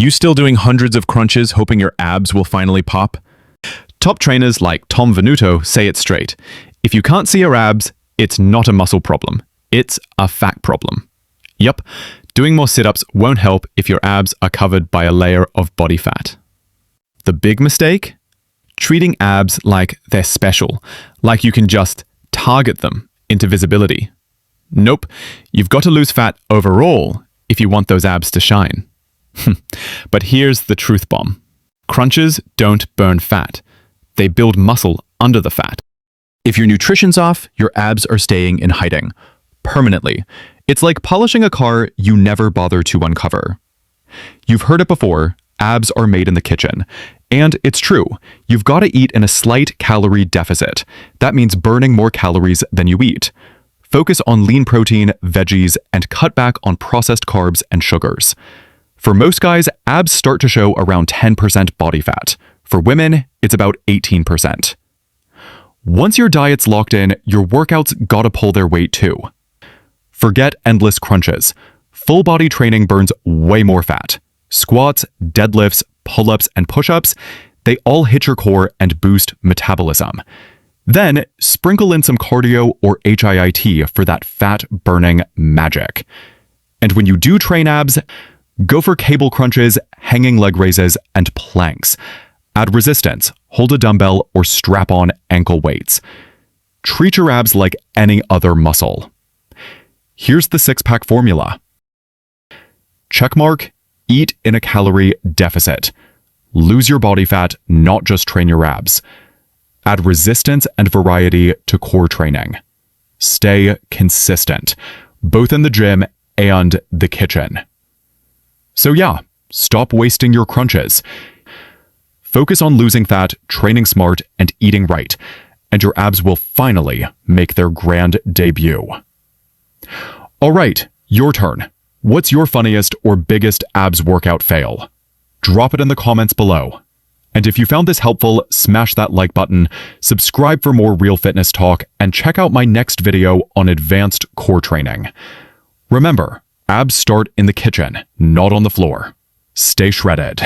You still doing hundreds of crunches hoping your abs will finally pop? Top trainers like Tom Venuto say it straight. If you can't see your abs, it's not a muscle problem. It's a fat problem. Yup, doing more sit-ups won't help if your abs are covered by a layer of body fat. The big mistake? Treating abs like they're special, like you can just target them into visibility. Nope, you've got to lose fat overall if you want those abs to shine. But here's the truth bomb. Crunches don't burn fat. They build muscle under the fat. If your nutrition's off, your abs are staying in hiding. Permanently. It's like polishing a car you never bother to uncover. You've heard it before, abs are made in the kitchen. And it's true, you've got to eat in a slight calorie deficit. That means burning more calories than you eat. Focus on lean protein, veggies, and cut back on processed carbs and sugars. For most guys, abs start to show around 10% body fat. For women, it's about 18%. Once your diet's locked in, your workouts gotta pull their weight too. Forget endless crunches. Full body training burns way more fat. Squats, deadlifts, pull-ups, and push-ups, they all hit your core and boost metabolism. Then, sprinkle in some cardio or HIIT for that fat-burning magic. And when you do train abs, go for cable crunches, hanging leg raises, and planks. Add resistance, hold a dumbbell, or strap on ankle weights. Treat your abs like any other muscle. Here's the six-pack formula. Checkmark, eat in a calorie deficit. Lose your body fat, not just train your abs. Add resistance and variety to core training. Stay consistent, both in the gym and the kitchen. So yeah, stop wasting your crunches. Focus on losing fat, training smart, and eating right, and your abs will finally make their grand debut. All right, your turn. What's your funniest or biggest abs workout fail? Drop it in the comments below. And if you found this helpful, smash that like button, subscribe for more real fitness talk, and check out my next video on advanced core training. Remember, abs start in the kitchen, not on the floor. Stay shredded.